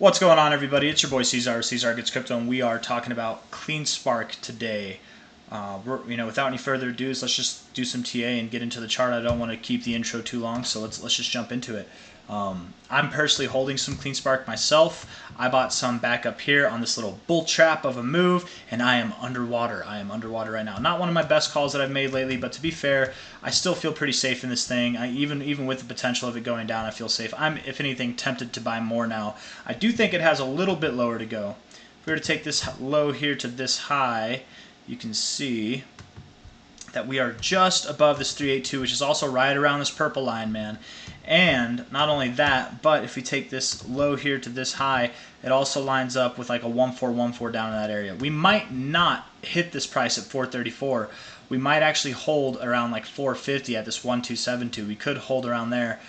What's going on, everybody? It's your boy C-Zar, C-Zar Gets Crypto, and we are talking about Cleanspark today. Without any further ado, let's just do some TA and get into the chart. I don't want to keep the intro too long, so let's just jump into it. I'm personally holding some Cleanspark myself. I bought some back up here on this little bull trap of a move, and I am underwater. I am underwater right now. Not one of my best calls that I've made lately, but to be fair, I still feel pretty safe in this thing. Even with the potential of it going down, I feel safe. I'm, if anything, tempted to buy more now. I do think it has a little bit lower to go. If we were to take this low here to this high, you can see that we are just above this 382, which is also right around this purple line, man. And not only that, but if we take this low here to this high, it also lines up with like a 1414 down in that area. We might not hit this price at 434. We might actually hold around like 450 at this 1272. We could hold around there.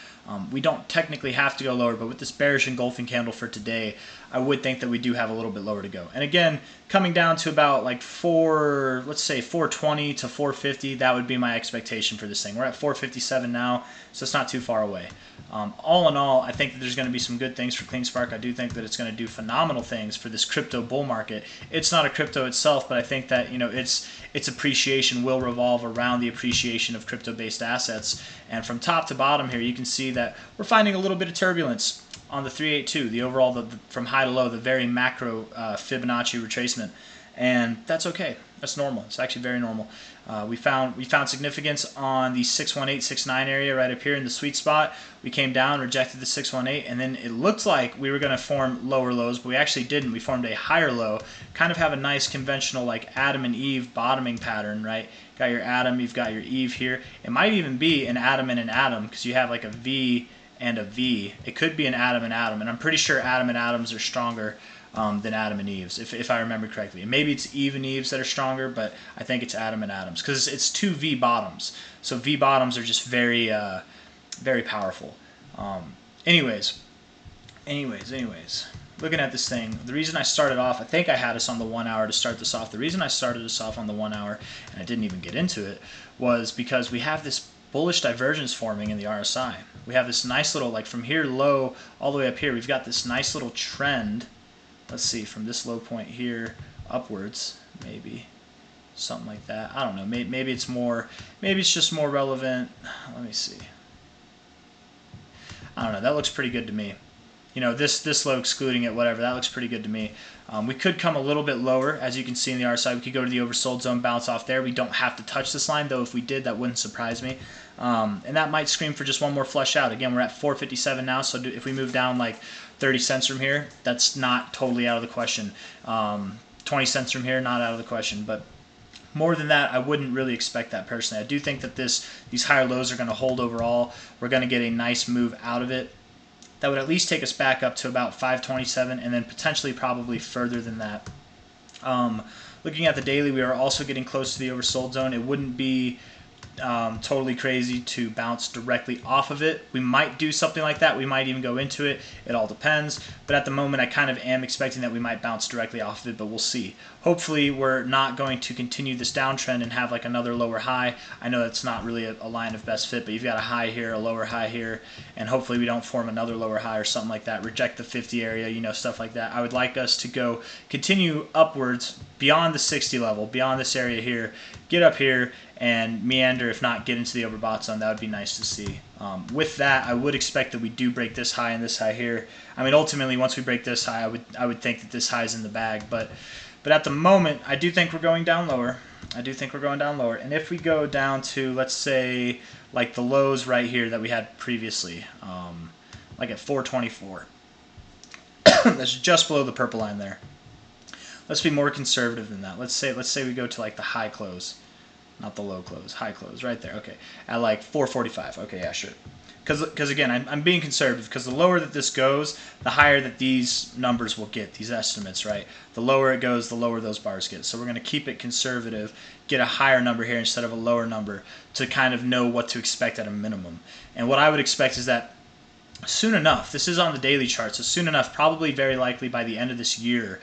We don't technically have to go lower, but with this bearish engulfing candle for today, I would think that we do have a little bit lower to go. And again, coming down to about like let's say 420 to 450, that would be my expectation for this thing. We're at 457 now, so it's not too far away. All in all, I think that there's going to be some good things for Cleanspark. I do think that it's going to do phenomenal things for this crypto bull market. It's not a crypto itself, but I think that its appreciation will revolve around the appreciation of crypto-based assets. And from top to bottom here, you can see that we're finding a little bit of turbulence on the 382, the overall, from high to low, the very macro Fibonacci retracement. And that's okay. That's normal. It's actually very normal. We found significance on the 618, 69 area right up here in the sweet spot. We came down, rejected the 618, and then it looked like we were going to form lower lows, but we actually didn't. We formed a higher low. Kind of have a nice conventional like Adam and Eve bottoming pattern, right? Got your Adam, you've got your Eve here. It might even be an Adam and an Adam because you have like a V and a V. It could be an Adam and Adam, and I'm pretty sure Adam and Adams are stronger than Adam and Eves, if I remember correctly. And maybe it's Eve and Eves that are stronger, but I think it's Adam and Adams because it's two V bottoms. So V bottoms are just very, very powerful. Anyways, looking at this thing, the reason I started off, I think I had us on the 1 hour to start this off. The reason I started us off on the 1 hour, and I didn't even get into it, was because we have this bullish divergence forming in the RSI. We have this nice little, like from here low all the way up here, we've got this nice little trend. Let's see, from this low point here upwards, maybe something like that. I don't know. Maybe it's more. Maybe it's just more relevant. Let me see. I don't know. That looks pretty good to me. You know, this low excluding it, whatever. That looks pretty good to me. We could come a little bit lower, as you can see in the RSI. We could go to the oversold zone, bounce off there. We don't have to touch this line, though. If we did, that wouldn't surprise me. And that might scream for just one more flush out. Again, we're at 457 now, so if we move down like 30 cents from here, that's not totally out of the question. 20 cents from here, not out of the question. But more than that, I wouldn't really expect that personally. I do think that these higher lows are going to hold overall. We're going to get a nice move out of it. That would at least take us back up to about 527 and then potentially probably further than that. Looking at the daily, we are also getting close to the oversold zone. It wouldn't be totally crazy to bounce directly off of it. We might do something like that. We might even go into it. It all depends. But at the moment, I kind of am expecting that we might bounce directly off of it, but we'll see. Hopefully, we're not going to continue this downtrend and have like another lower high. I know that's not really a line of best fit, but you've got a high here, a lower high here, and hopefully we don't form another lower high or something like that. Reject the 50 area, you know, stuff like that. I would like us to continue upwards beyond the 60 level, beyond this area here, get up here and meander, if not get into the overbought zone. That would be nice to see. With that, I would expect that we do break this high and this high here. I mean, ultimately, once we break this high, I would think that this high is in the bag. But at the moment, I do think we're going down lower. And if we go down to, let's say, like the lows right here that we had previously, like at 424, that's just below the purple line there. Let's be more conservative than that. Let's say we go to like the high close. Not the low close, high close, right there. Okay, at like 445. Okay, yeah, sure. Because again, I'm being conservative because the lower that this goes, the higher that these numbers will get, these estimates, right? The lower it goes, the lower those bars get. So we're going to keep it conservative, get a higher number here instead of a lower number to kind of know what to expect at a minimum. And what I would expect is that soon enough, this is on the daily chart, so soon enough, probably very likely by the end of this year,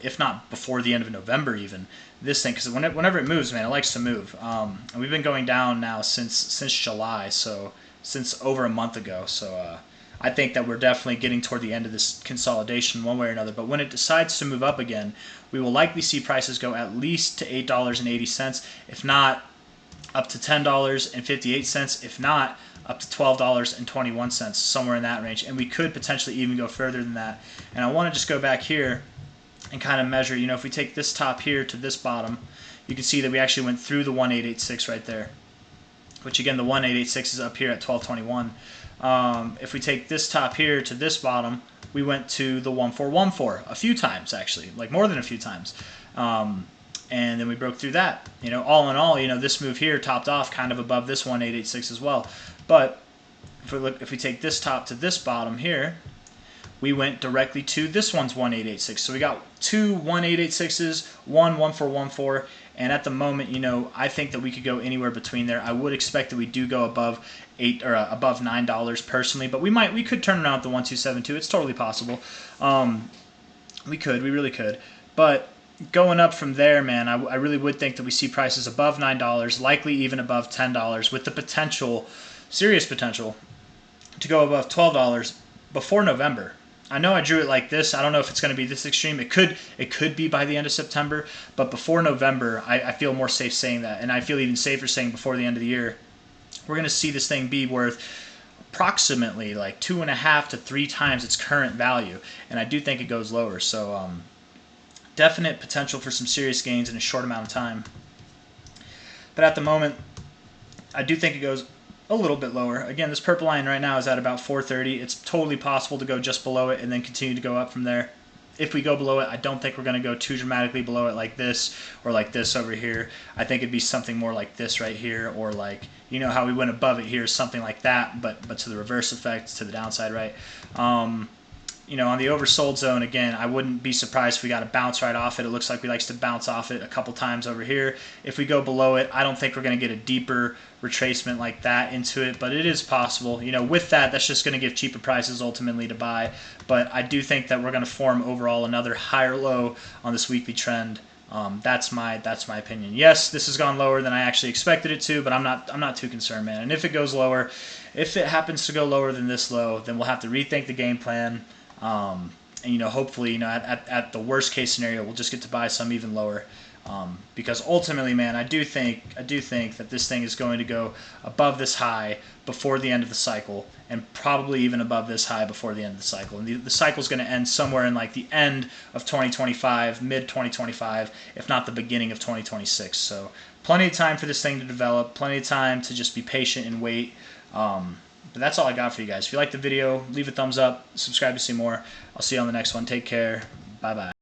if not before the end of November even, this thing, because whenever it moves, man, it likes to move. And we've been going down now since July, so since over a month ago. So I think that we're definitely getting toward the end of this consolidation one way or another. But when it decides to move up again, we will likely see prices go at least to $8.80, if not up to $10.58, if not up to $12.21, somewhere in that range. And we could potentially even go further than that. And I want to just go back here and kind of measure, if we take this top here to this bottom, you can see that we actually went through the 1886 right there, which again, the 1886 is up here at 1221. If we take this top here to this bottom, we went to the 1414 a few times, actually, like more than a few times. And then we broke through that. All in all, this move here topped off kind of above this 1886 as well. But if we take this top to this bottom here, we went directly to this one's 1886. So we got two 1886s, one 1414, and at the moment, I think that we could go anywhere between there. I would expect that we do go above above $9 personally, but we could turn around at the 1272. It's totally possible. We really could. But going up from there, man, I really would think that we see prices above $9, likely even above $10, with the potential, serious potential, to go above $12 before November. I know I drew it like this. I don't know if it's going to be this extreme. It could be by the end of September, but before November, I feel more safe saying that, and I feel even safer saying before the end of the year. We're going to see this thing be worth approximately like 2.5 to 3 times its current value, and I do think it goes lower. So definite potential for some serious gains in a short amount of time. But at the moment, I do think it goes a little bit lower. Again, this purple line right now is at about 430. It's totally possible to go just below it and then continue to go up from there. If we go below it, I don't think we're going to go too dramatically below it like this or like this over here. I think it'd be something more like this right here, or like, how we went above it here, something like that, but to the reverse effect, to the downside, right? On the oversold zone, again, I wouldn't be surprised if we got a bounce right off it. It looks like we likes to bounce off it a couple times over here. If we go below it, I don't think we're going to get a deeper retracement like that into it, but it is possible. With that's just going to give cheaper prices ultimately to buy. But I do think that we're going to form overall another higher low on this weekly trend. That's my opinion. Yes, this has gone lower than I actually expected it to, but I'm not too concerned, man. And if it goes lower, if it happens to go lower than this low, then we'll have to rethink the game plan. And hopefully, at the worst case scenario, we'll just get to buy some even lower. Because ultimately, man, I do think that this thing is going to go above this high before the end of the cycle, and probably even above this high before the end of the cycle. And the cycle is going to end somewhere in like the end of 2025, mid 2025, if not the beginning of 2026. So plenty of time for this thing to develop, plenty of time to just be patient and wait. But that's all I got for you guys. If you liked the video, leave a thumbs up, subscribe to see more. I'll see you on the next one. Take care. Bye-bye.